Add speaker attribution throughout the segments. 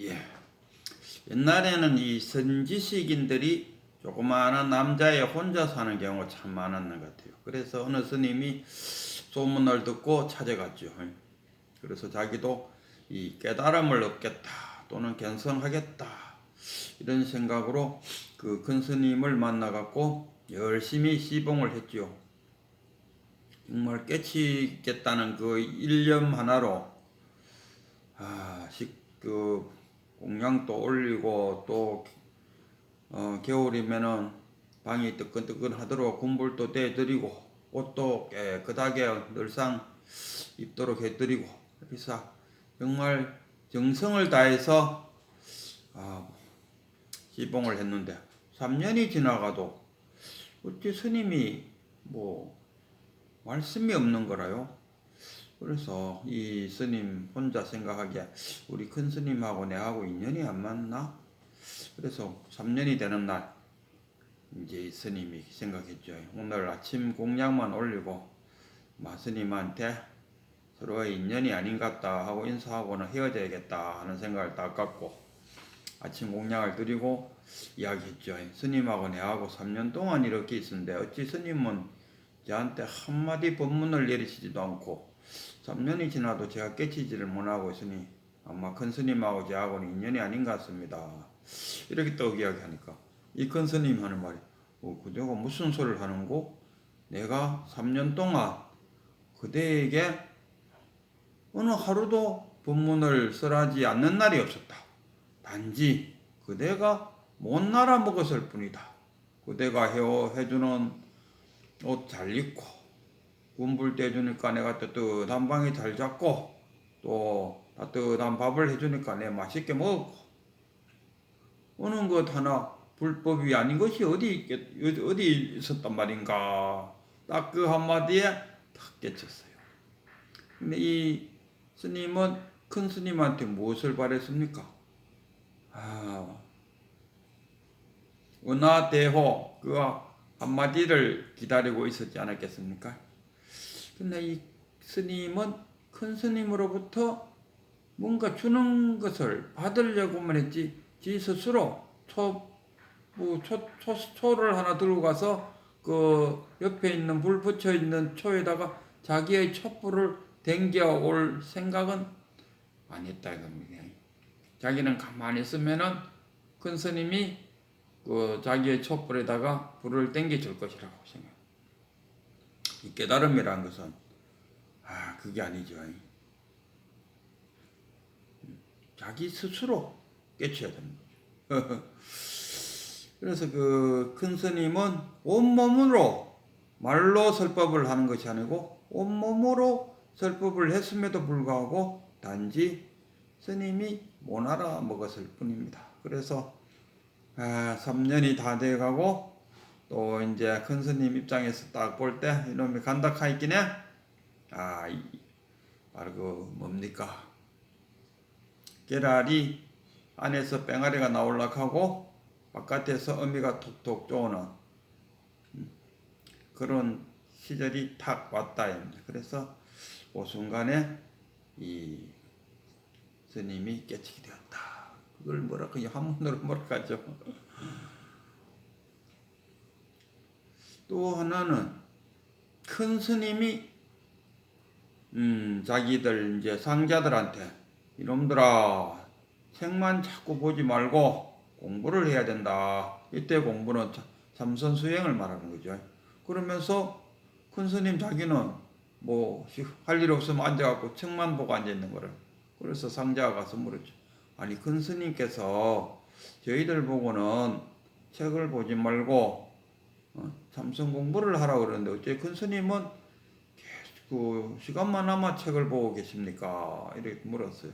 Speaker 1: 예. 옛날에는 이 선지식인들이 조그마한 남자애 혼자 사는 경우가 참 많았는 것 같아요. 그래서 어느 스님이 소문을 듣고 찾아갔죠. 그래서 자기도 이 깨달음을 얻겠다 또는 견성하겠다 이런 생각으로 그 큰 스님을 만나갖고 열심히 시봉을 했죠. 정말 깨치겠다는 그 일념 하나로 그 공양도 올리고 또 겨울이면은 방이 뜨끈뜨끈하도록 군불도 대드리고 옷도 깨끗하게 늘상 입도록 해드리고 그래서 정말 정성을 다해서 시봉을 했는데 3년이 지나가도 어찌 스님이 뭐 말씀이 없는 거라요. 그래서 이 스님 혼자 생각하기에 우리 큰 스님하고 내하고 인연이 안 맞나? 그래서 3년이 되는 날 이제 스님이 생각했죠. 오늘 아침 공양만 올리고 마스님한테 서로의 인연이 아닌 것 같다 하고 인사하고는 헤어져야겠다 하는 생각을 딱 갖고 아침 공양을 드리고 이야기했죠. 스님하고 내하고 3년 동안 이렇게 있었는데 어찌 스님은 저한테 한마디 법문을 내리시지도 않고 3년이 지나도 제가 깨치지를 못하고 있으니 아마 큰 스님하고 저하고는 인연이 아닌 것 같습니다. 이렇게 또 이야기하니까 이 큰 스님 하는 말이 그대가 무슨 소리를 하는고? 내가 3년 동안 그대에게 어느 하루도 법문을 설하지 않는 날이 없었다. 단지 그대가 못 날아 먹었을 뿐이다. 그대가 해주는 옷 잘 입고 군불 떼주니까 내가 뜨뜻한 방에 잘 잡고 또 따뜻한 밥을 해주니까 내 맛있게 먹고 어느 것 하나 불법이 아닌 것이 어디 있었단 말인가. 딱 그 한마디에 탁 깨쳤어요. 근데 이 스님은 큰 스님한테 무엇을 바랬습니까? 은하대호 그 한마디를 기다리고 있었지 않았겠습니까? 근데 이 스님은 큰 스님으로부터 뭔가 주는 것을 받으려고만 했지 지 스스로 초를 하나 들고 가서 그 옆에 있는 불 붙여 있는 초에다가 자기의 촛불을 댕겨 올 생각은 안 했다 이겁니다. 자기는 가만히 있으면은 큰 스님이 그 자기의 촛불에다가 불을 댕겨 줄 것이라고 생각. 이 깨달음이라는 것은 그게 아니죠. 자기 스스로 깨쳐야 되는 거죠. 그래서 그 큰 스님은 온몸으로 말로 설법을 하는 것이 아니고 온몸으로 설법을 했음에도 불구하고 단지 스님이 못 알아먹었을 뿐입니다. 그래서 3년이 다 돼가고 또 이제 큰 스님 입장에서 딱 볼 때 이놈이 간다카 있긴 해. 바로 그 뭡니까? 계랄이 안에서 뺑아리가 나오려고 하고 바깥에서 어미가 톡톡 쪼는 그런 시절이 탁 왔다. 그래서 그 순간에 이 스님이 깨치게 되었다. 그걸 뭐랄까 한문으로 뭐랄까 하죠. 또 하나는 큰 스님이 자기들 이제 상자들한테 이놈들아 책만 자꾸 보지 말고 공부를 해야 된다. 이때 공부는 참선 수행을 말하는 거죠. 그러면서 큰 스님 자기는 뭐 할 일 없으면 앉아갖고 책만 보고 앉아 있는 거를. 그래서 상자가 가서 물었죠. 아니 큰 스님께서 저희들 보고는 책을 보지 말고 참선 공부를 하라고 그러는데 어째 큰 스님은 그 시간만 남아 책을 보고 계십니까? 이렇게 물었어요.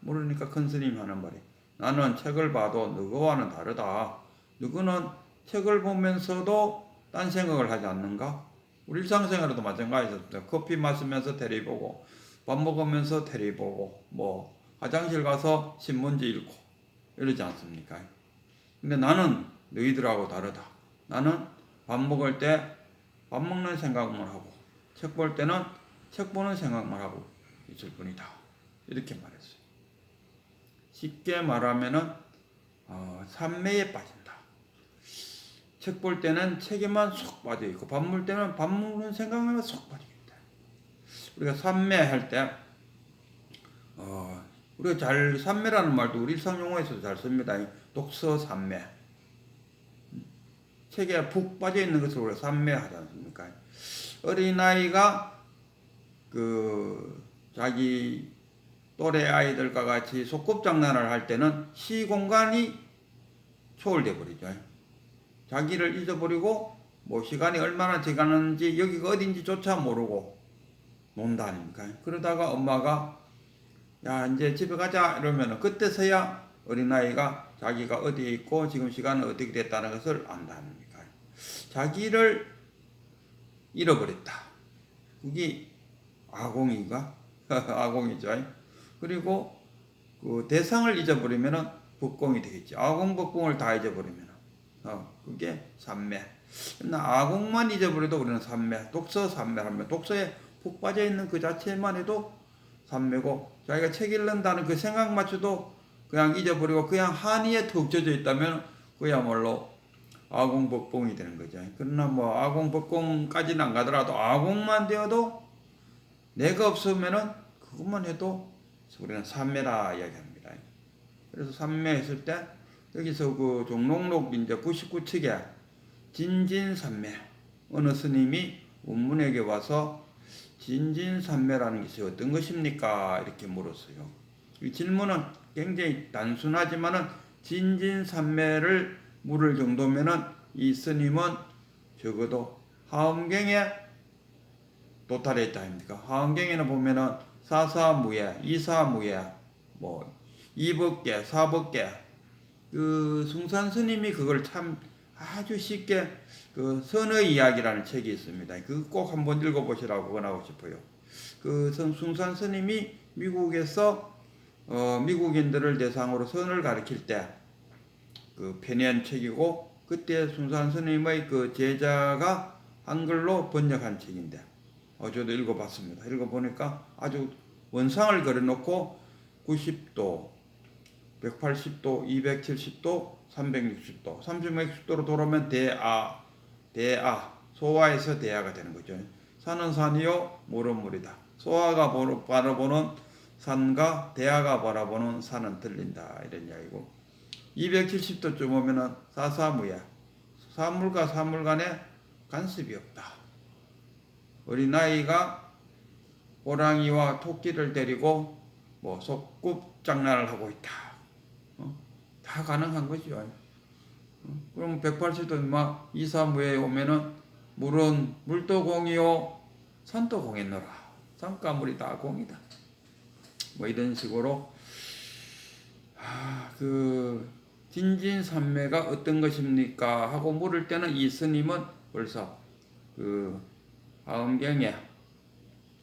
Speaker 1: 물으니까 큰 스님이 하는 말이 나는 책을 봐도 너거와는 다르다. 너거는 책을 보면서도 딴 생각을 하지 않는가? 우리 일상생활에도 마찬가지입니다. 커피 마시면서 테레비 보고 밥 먹으면서 테레비 보고 뭐 화장실 가서 신문지 읽고 이러지 않습니까? 근데 나는 너희들하고 다르다. 나는 밥 먹을 때 밥 먹는 생각만 하고 책 볼 때는 책 보는 생각만 하고 있을 뿐이다. 이렇게 말했어요. 쉽게 말하면은 삼매에 빠진다. 책 볼 때는 책에만 쏙 빠져 있고 밥 먹을 때는 밥 먹는 생각만 쏙 빠지겠다. 우리가 삼매 할 때 우리가 잘 삼매라는 말도 우리 일상 용어에서도 잘 씁니다. 독서 삼매. 책에 푹 빠져 있는 것을 우리가 삼매하지 않습니까? 어린아이가 자기 또래 아이들과 같이 소꿉장난을 할 때는 시공간이 초월돼 버리죠. 자기를 잊어버리고 뭐 시간이 얼마나 지나는지 여기가 어딘지조차 모르고 논다 아닙니까? 그러다가 엄마가 야 이제 집에 가자 이러면 그때서야 어린아이가 자기가 어디에 있고 지금 시간은 어떻게 됐다는 것을 안다 아닙니까? 자기를 잃어버렸다. 그게 아공이가 아공이죠. 그리고 그 대상을 잊어버리면은 법공이 되겠지. 아공 법공을 다 잊어버리면 그게 삼매. 아공만 잊어버려도 우리는 삼매. 독서 삼매하면 독서에 푹 빠져 있는 그 자체만 해도 삼매고 자기가 책 읽는다는 그 생각마저도 그냥 잊어버리고 그냥 한의에 툭 젖어 있다면 그야말로 아공법공이 되는 거죠. 그러나 뭐 아공법공까지는 안 가더라도 아공만 되어도 내가 없으면은 그것만 해도 우리는 삼매라 이야기합니다. 그래서 삼매했을 때 여기서 그 종록록 이제 99칙에 진진삼매 어느 스님이 원문에게 와서 진진삼매라는 것이 어떤 것입니까? 이렇게 물었어요. 이 질문은 굉장히 단순하지만은 진진삼매를 물을 정도면은 이 스님은 적어도 하엄경에 도달했다 아닙니까? 하엄경에는 보면은 사사무예, 이사무예, 뭐 이법계, 사법계 그 숭산 스님이 그걸 참 아주 쉽게 그 선의 이야기라는 책이 있습니다. 그거 꼭 한번 읽어보시라고 권하고 싶어요. 그 숭산 스님이 미국에서 미국인들을 대상으로 선을 가르칠 때 그 편의한 책이고 그때 숭산 스님의 그 제자가 한글로 번역한 책인데 저도 읽어봤습니다. 읽어보니까 아주 원상을 그려놓고 90도, 180도, 270도, 360도, 360도로 돌아오면 대아, 소아에서 대아가 되는 거죠. 산은 산이요, 물은 물이다. 소아가 바라보는 산과 대아가 바라보는 산은 틀린다. 이런 이야기고 270도쯤 오면은 사사무야. 사물과 사물 간에 간섭이 없다. 어린아이가 호랑이와 토끼를 데리고 뭐 소꿉장난을 하고 있다. 다 가능한 거죠. 그럼 180도 막 이사무에 오면은 물은 물도 공이요 산도 공했노라. 산과 물이 다 공이다. 뭐 이런 식으로 그 진진삼매가 어떤 것입니까? 하고 물을 때는 이 스님은 벌써 그 하엄경에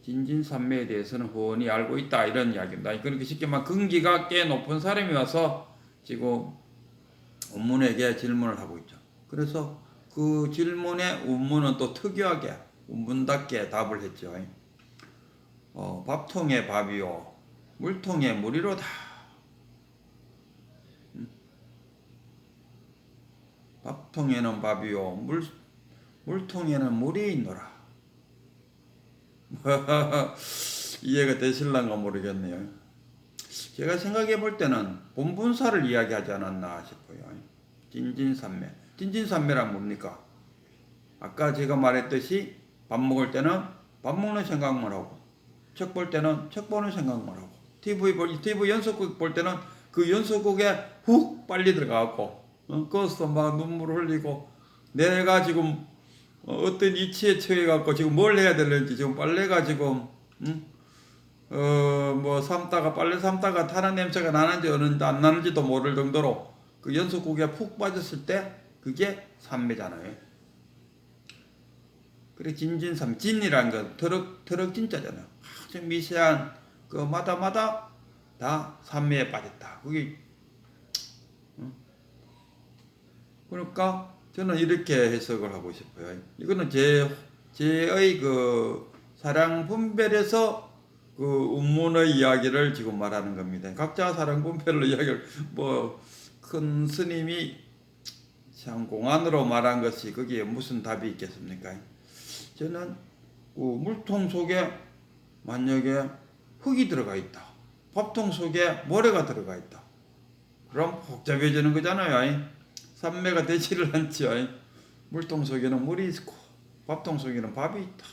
Speaker 1: 진진삼매에 대해서는 훤히 알고 있다 이런 이야기입니다. 그러니까 쉽게 말하면 근기가 꽤 높은 사람이 와서 지금 원문에게 질문을 하고 있죠. 그래서 그 질문에 원문은 또 특이하게 원문답게 답을 했죠. 밥통에 밥이요 물통에 물이로다. 밥통에는 밥이요 물통에는 물이 있노라. 이해가 되실란가 모르겠네요. 제가 생각해 볼 때는 본분사를 이야기하지 않았나 싶어요. 진진삼매. 진진삼매란 뭡니까? 아까 제가 말했듯이 밥 먹을 때는 밥 먹는 생각만 하고 책 볼 때는 책 보는 생각만 하고 TV 연속극 볼 때는 그 연속극에 훅 빨리 들어가고 거기서 막 눈물 흘리고 내가 지금 어떤 이치에 처해갖고 지금 뭘 해야 되는지 지금 빨래가 지금 뭐 빨래 삶다가 타는 냄새가 나는지 안 나는지도 모를 정도로 그 연속국에 푹 빠졌을 때 그게 삼매잖아요. 그래 진진삼 진이라는 건 터럭 진짜잖아요. 아주 미세한 그 마다 다 삼매에 빠졌다. 그게 그러니까 저는 이렇게 해석을 하고 싶어요. 이거는 제의 그 사량 분별에서 그 운문의 이야기를 지금 말하는 겁니다. 각자 사랑분별로 이야기를 큰 스님이 참 공안으로 말한 것이 거기에 무슨 답이 있겠습니까? 저는 그 물통 속에 만약에 흙이 들어가 있다. 밥통 속에 모래가 들어가 있다. 그럼 복잡해지는 거잖아요. 산매가 되지를 않죠. 물통 속에는 물이 있고 밥통 속에는 밥이 있다.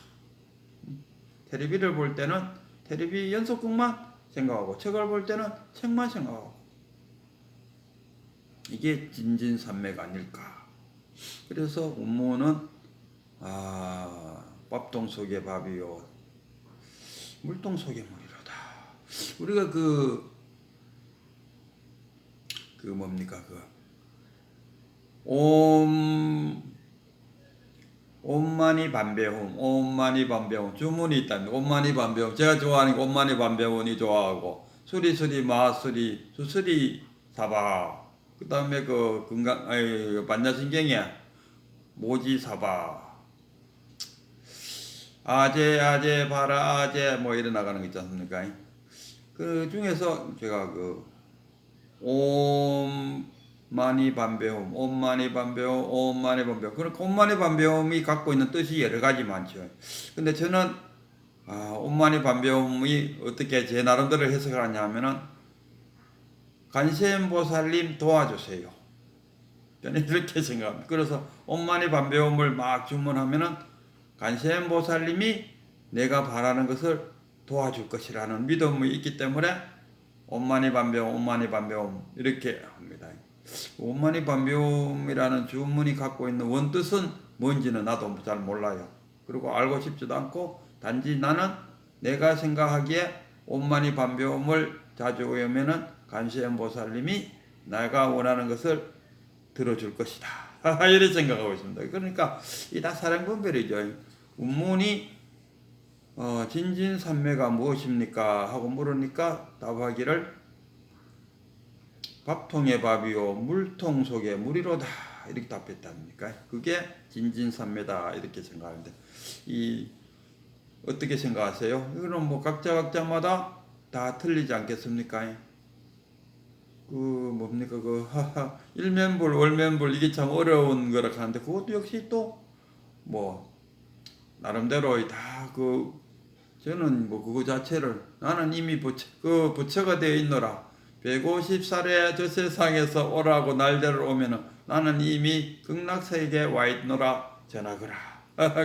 Speaker 1: 텔레비를 볼 때는 텔레비 연속극만 생각하고 책을 볼 때는 책만 생각하고 이게 진진산매가 아닐까. 그래서 운모는 밥통 속의 밥이요 물통 속의 물이로다. 우리가 뭡니까 옴마니 반배홈, 옴마니 반배홈 주문이 있답니다. 옴마니 반배홈 제가 좋아하는 게 옴마니 반배홈이 좋아하고 수리수리 마수리 수수리 사바 그 다음에 반야신경에 모지 사바 아제 바라 아제 뭐 이래 나가는 거 있지 않습니까? 그 중에서 제가 옴마니 반배홈, 옴마니 반배홈, 옴마니 반배홈. 그러니까 옴마니 반배홈이 갖고 있는 뜻이 여러 가지 많죠. 근데 저는 옴마니 반배홈이 어떻게 제 나름대로 해석을 하냐면은 관세음보살님 도와주세요. 저는 이렇게 생각합니다. 그래서 옴마니 반배홈을 막 주문하면은 관세음보살님이 내가 바라는 것을 도와줄 것이라는 믿음이 있기 때문에 옴마니 반배홈, 옴마니 반배홈 이렇게 합니다. 옴마니 반배홈이라는 주문이 갖고 있는 원뜻은 뭔지는 나도 잘 몰라요. 그리고 알고 싶지도 않고 단지 나는 내가 생각하기에 옴마니 반배홈을 자주 외우면은 관세음보살님이 내가 원하는 것을 들어줄 것이다. 이렇게 생각하고 있습니다. 그러니까 이 다 사랑분별이죠. 운문이 진진산매가 무엇입니까? 하고 물으니까 답하기를 밥통의 밥이요 물통 속의 물이로다 이렇게 답했답니까? 그게 진진산매다 이렇게 생각하는데 어떻게 생각하세요? 이거는 각자마다 다 틀리지 않겠습니까? 일면불 월면불 이게 참 어려운 거라 하는데 그것도 역시 또 나름대로 다 저는 그거 자체를 나는 이미 부처가 되어 있노라 150살에 저 세상에서 오라고 날짜를 오면은 나는 이미 극락세계에 와 있노라 전하거라.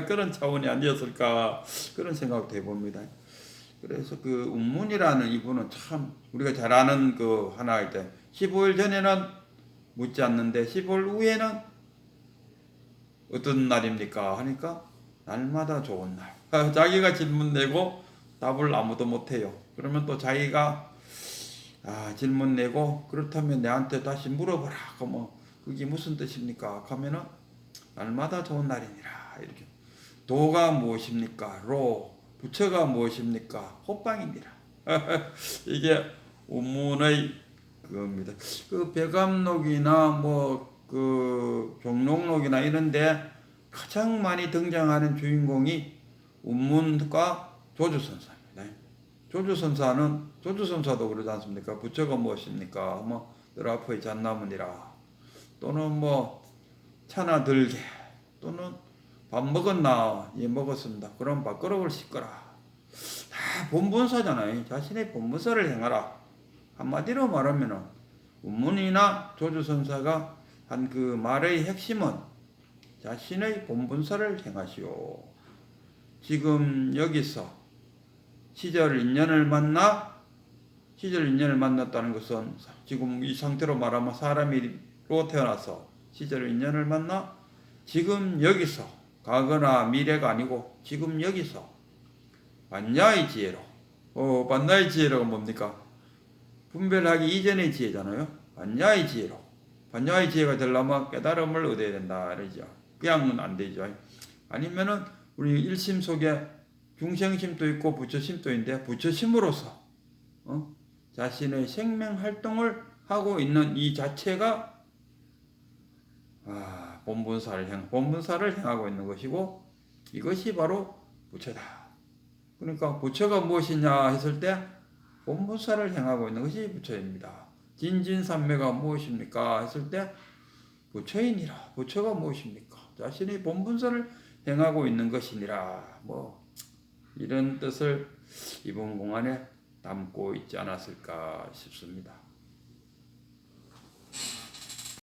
Speaker 1: 그런 차원이 아니었을까 그런 생각도 해봅니다. 그래서 운문이라는 이분은 참 우리가 잘 아는 하나일 때 15일 전에는 묻지 않는데 15일 후에는 어떤 날입니까? 하니까 날마다 좋은 날. 자기가 질문 내고 답을 아무도 못해요. 그러면 또 자기가 질문 내고 그렇다면 내한테 다시 물어보라. 그게 무슨 뜻입니까? 하면은 날마다 좋은 날이니라. 이렇게 도가 무엇입니까? 부처가 무엇입니까? 호빵이니라. 이게 운문의 그겁니다. 배감록이나 종록록이나 이런데 가장 많이 등장하는 주인공이 운문과 조주선사입니다. 조주선사도 그러지 않습니까? 부처가 무엇입니까? 늘 앞의 잣나무니라. 또는 차나 들게. 또는 밥 먹었나? 예, 먹었습니다. 그럼 밥그릇을 씻거라. 다 본분사잖아요. 자신의 본분사를 행하라. 한마디로 말하면은 운문이나 조주선사가 한 말의 핵심은 자신의 본분사를 행하시오. 지금 여기서 시절 인연을 만났다는 것은 지금 이 상태로 말하면 사람으로 태어나서 시절 인연을 만나 지금 여기서 과거나 미래가 아니고 지금 여기서 반야의 지혜로 반야의 지혜로가 뭡니까? 분별하기 이전의 지혜잖아요. 반야의 지혜가 되려면 깨달음을 얻어야 된다 그러죠. 그냥은 안 되죠. 아니면은 우리 일심 속에 중생심도 있고 부처심도 있는데 부처심으로서 자신의 생명 활동을 하고 있는 이 자체가 본분사를 행하고 있는 것이고 이것이 바로 부처다. 그러니까 부처가 무엇이냐 했을 때 본분사를 행하고 있는 것이 부처입니다. 진진삼매가 무엇입니까 했을 때 부처이니라. 부처가 무엇입니까? 자신이 본분사를 행하고 있는 것이니라. 뭐 이런 뜻을 이번 공안에 담고 있지 않았을까 싶습니다.